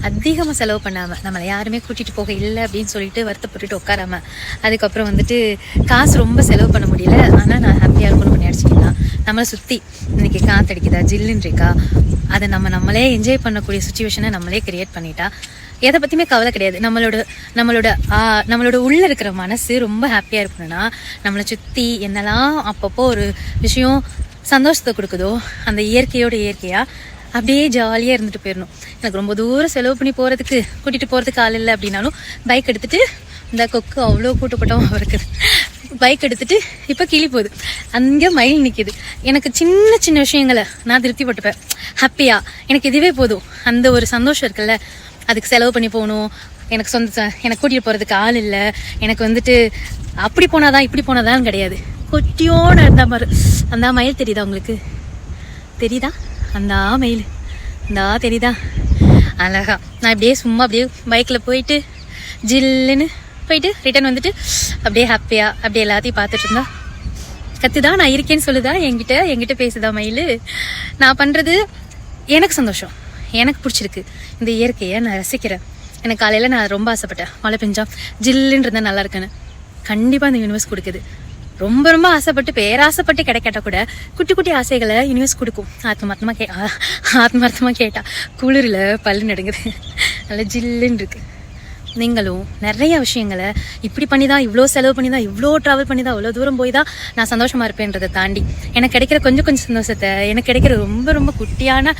அதிகமாக செலவு பண்ணாமல் நம்மளை யாருமே கூட்டிகிட்டு போக இல்லை அப்படின்னு சொல்லிட்டு வருத்தப்பட்டுட்டு உட்காராம அதுக்கப்புறம் வந்துட்டு காசு ரொம்ப செலவு பண்ண முடியல, ஆனால் நான் ஹாப்பியாக இருக்கணும்னு நினச்சிக்கிட்டா நம்மளை சுற்றி இன்னைக்கு காற்றடிக்குதா ஜில்லுன்னு இருக்கா, அதை நம்மளே என்ஜாய் பண்ணக்கூடிய சுச்சுவேஷனை நம்மளே கிரியேட் பண்ணிட்டா எதை பற்றியுமே கவலை கிடையாது. நம்மளோட உள்ளே இருக்கிற மனசு ரொம்ப ஹாப்பியாக இருக்கணும்னா நம்மளை சுற்றி என்னெல்லாம் அப்பப்போ ஒரு விஷயம் சந்தோஷத்தை கொடுக்குதோ அந்த இயற்கையாக அப்படியே ஜாலியாக இருந்துட்டு போயிடணும். எனக்கு ரொம்ப தூரம் செலவு பண்ணி போகிறதுக்கு கூட்டிகிட்டு போகிறதுக்கு ஆள் இல்லை அப்படின்னாலும் பைக் எடுத்துகிட்டு இந்த கொக்கு அவ்வளோ கூட்டப்பட்டமாக இருக்குது, பைக் எடுத்துகிட்டு இப்போ கிளி போகுது, அங்கே மயில் நிற்கிது. எனக்கு சின்ன சின்ன விஷயங்களை நான் திருப்திப்பட்டுப்பேன் ஹாப்பியாக. எனக்கு இதுவே போதும். அந்த ஒரு சந்தோஷம் இருக்குல்ல, அதுக்கு செலவு பண்ணி போகணும், எனக்கு எனக்கு கூட்டிகிட்டு போகிறதுக்கு ஆள் இல்லை, எனக்கு வந்துட்டு அப்படி போனாதான் இப்படி போனாதான் கிடையாது. கொட்டியோன்னு இருந்தால் பாரு அந்த மயில் தெரியுதா உங்களுக்கு? தெரியுதா அந்த மயில்? தெரியுதா அழகா? நான் அப்படியே சும்மா அப்படியே பைக்கில் போயிட்டு ஜில்லுன்னு போயிட்டு ரிட்டர்ன் வந்துட்டு அப்படியே ஹாப்பியாக அப்படியே எல்லாத்தையும் பார்த்துட்டு இருந்தா கத்துதான் நான் இருக்கேன்னு சொல்லுதா, என்கிட்ட பேசுதா மயில். நான் பண்ணுறது எனக்கு சந்தோஷம், எனக்கு பிடிச்சிருக்கு, இந்த இயற்கையை நான் ரசிக்கிறேன். எனக்கு காலையில் நான் ரொம்ப ஆசைப்பட்டேன் மழை பெஞ்சா ஜில்லுன்னு இருந்தால் நல்லா இருக்குன்னு. கண்டிப்பாக இந்த யூனிவர்ஸ் கொடுக்குது. ரொம்ப ரொம்ப ஆசைப்பட்டு பேராசைப்பட்டு கிடைக்காட்டா கூட குட்டி குட்டி ஆசைகளை யூனிவர்ஸ் கொடுக்கும். ஆத்மார்த்தமாக கேட்டா குளிரில் பல்லு நடுங்குது, நல்லா ஜில்லுன்னு இருக்கு. நீங்களும் நிறைய விஷயங்களை இப்படி பண்ணி தான், இவ்வளோ செலவு பண்ணி தான், இவ்வளோ ட்ராவல் பண்ணி தான், இவ்வளோ தூரம் போய் தான் நான் சந்தோஷமாக இருப்பேன்றதை தாண்டி எனக்கு கிடைக்கிற கொஞ்சம் கொஞ்சம் சந்தோஷத்தை, எனக்கு கிடைக்கிற ரொம்ப ரொம்ப குட்டியான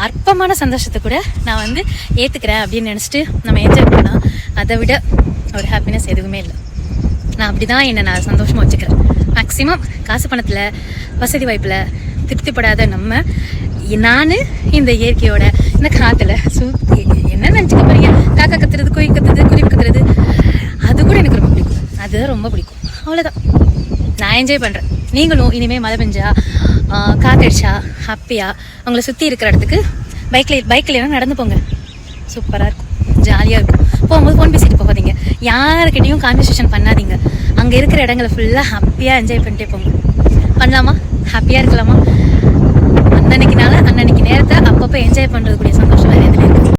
அற்பமான சந்தோஷத்தை கூட நான் ஏற்றுக்கிறேன் அப்படின்னு நினச்சிட்டு நம்ம என்ஜாய் பண்ணால் அதை விட ஒரு ஹாப்பினஸ் எதுவுமே இல்லை. நான் அப்படி தான் என்னை நான் சந்தோஷமாக வச்சுக்கிறேன். மேக்ஸிமம் காசு பணத்தில் வசதி வாய்ப்பில் திருப்திப்படாத நான் இந்த இயற்கையோட இந்த காற்றுல சுற்றி என்ன நினச்சிக்க போறீங்க, காக்கா கத்துறது, கோயில் கத்துறது, குருவி கத்துறது, அது கூட எனக்கு ரொம்ப பிடிக்கும். அதுதான் ரொம்ப பிடிக்கும். அவ்வளோதான், நான் என்ஜாய் பண்ணுறேன். நீங்களும் இனிமேல் மழை பெஞ்சா காற்றடிச்சா ஹாப்பியாக உங்களை சுற்றி இருக்கிற இடத்துக்கு பைக்கில் நடந்து போங்க. சூப்பராக இருக்கும், ஜாலியாக இருக்கும். போகும்போது ஃபோன் பேசிட்டு போகாதீங்க, யாருக்கிட்டையும் கான்வர்சேஷன் பண்ணாதீங்க. அங்கே இருக்கிற இடங்களை ஃபுல்லாக ஹாப்பியாக என்ஜாய் பண்ணிட்டே போங்க. பண்ணலாமா? ஹாப்பியாக இருக்கலாமா? அன்னன்னைக்கு நேரத்தை அப்பப்போ என்ஜாய் பண்ணுறதுக்கூடிய சந்தோஷம் வேறு எதுலையும் இருக்குது.